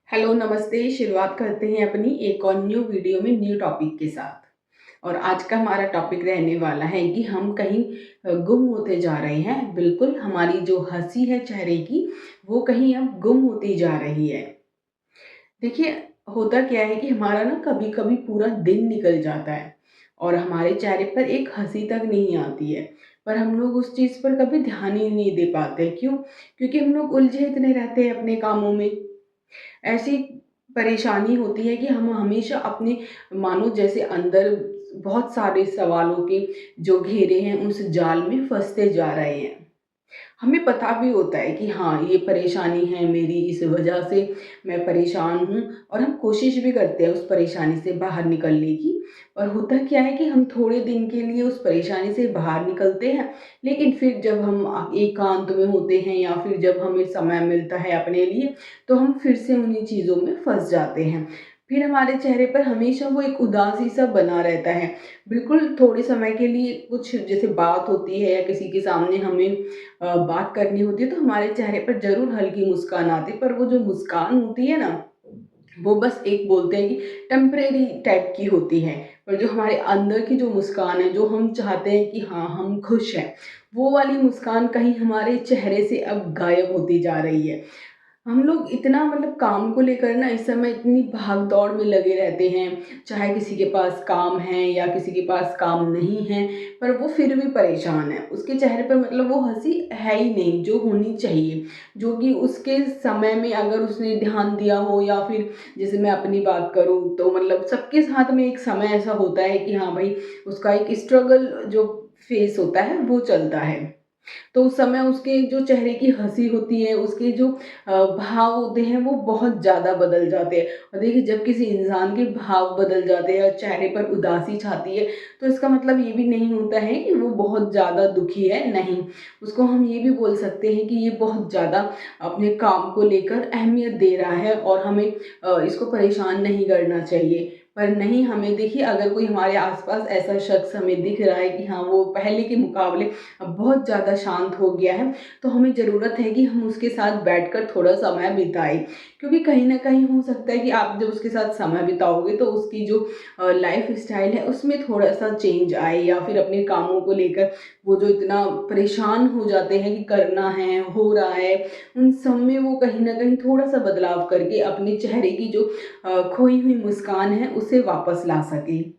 Hello नमस्ते। शुरुआत करते हैं अपनी एक और न्यू वीडियो में न्यू टॉपिक के साथ। और आज का हमारा टॉपिक रहने वाला है कि हम कहीं गुम होते जा रहे हैं। बिल्कुल, हमारी जो हंसी है चेहरे की वो कहीं अब गुम होती जा रही है। देखिए, होता क्या है कि हमारा ना कभी कभी पूरा दिन निकल जाता है और हमारे चेहरे पर एक हंसी तक नहीं आती है, पर हम लोग उस चीज़ पर कभी ध्यान ही नहीं दे पाते। क्यों? क्योंकि हम लोग उलझे इतने रहते हैं अपने कामों में। ऐसी परेशानी होती है कि हम हमेशा अपने मानो जैसे अंदर बहुत सारे सवालों के जो घेरे हैं उस जाल में फंसते जा रहे हैं। हमें पता भी होता है कि हाँ, ये परेशानी है मेरी, इस वजह से मैं परेशान हूँ, और हम कोशिश भी करते हैं उस परेशानी से बाहर निकलने की। और होता क्या है कि हम थोड़े दिन के लिए उस परेशानी से बाहर निकलते हैं, लेकिन फिर जब हम एकांत में होते हैं या फिर जब हमें समय मिलता है अपने लिए, तो हम फिर से उन्हीं चीज़ों में फंस जाते हैं। फिर हमारे चेहरे पर हमेशा वो एक उदासी सा बना रहता है। बिल्कुल, थोड़े समय के लिए कुछ जैसे बात होती है या किसी के सामने हमें बात करनी होती है, तो हमारे चेहरे पर ज़रूर हल्की मुस्कान आती है, पर वो जो मुस्कान होती है ना, वो बस एक बोलते हैं कि टेम्परेरी टाइप की होती है। पर जो हमारे अंदर की जो मुस्कान है, जो हम चाहते हैं कि हाँ, हम खुश हैं, वो वाली मुस्कान कहीं हमारे चेहरे से अब गायब होती जा रही है। हम लोग इतना काम को लेकर ना इस समय इतनी भाग दौड़ में लगे रहते हैं, चाहे किसी के पास काम है या किसी के पास काम नहीं है, पर वो फिर भी परेशान है। उसके चेहरे पर वो हंसी है ही नहीं जो होनी चाहिए, जो कि उसके समय में अगर उसने ध्यान दिया हो। या फिर जैसे मैं अपनी बात करूँ तो सबके साथ में एक समय ऐसा होता है कि हाँ भाई, उसका एक स्ट्रगल जो फेस होता है वो चलता है। तो उस समय उसके जो चेहरे की हँसी होती है, उसके जो भाव होते हैं वो बहुत ज़्यादा बदल जाते हैं। और देखिए, जब किसी इंसान के भाव बदल जाते हैं और चेहरे पर उदासी छाती है, तो इसका मतलब ये भी नहीं होता है कि वो बहुत ज़्यादा दुखी है, नहीं। उसको हम ये भी बोल सकते हैं कि ये बहुत ज़्यादा अपने काम को लेकर अहमियत दे रहा है और हमें इसको परेशान नहीं करना चाहिए। पर नहीं, हमें देखिए, अगर कोई हमारे आस-पास ऐसा शख्स हमें दिख रहा है कि हाँ, वो पहले के मुकाबले अब बहुत ज़्यादा शांत हो गया है, तो हमें ज़रूरत है कि हम उसके साथ बैठकर थोड़ा समय बिताएँ। क्योंकि कहीं न कहीं हो सकता है कि आप जब उसके साथ समय बिताओगे तो उसकी जो लाइफ़ स्टाइल है उसमें थोड़ा-सा चेंज आए, या फिर अपने कामों को लेकर वो जो इतना परेशान हो जाते हैं कि करना है, हो रहा है, उन सब में वो कहीं न कहीं थोड़ा-सा बदलाव करके अपने चेहरे की जो खोई हुई मुस्कान है उसे वापस ला सकें।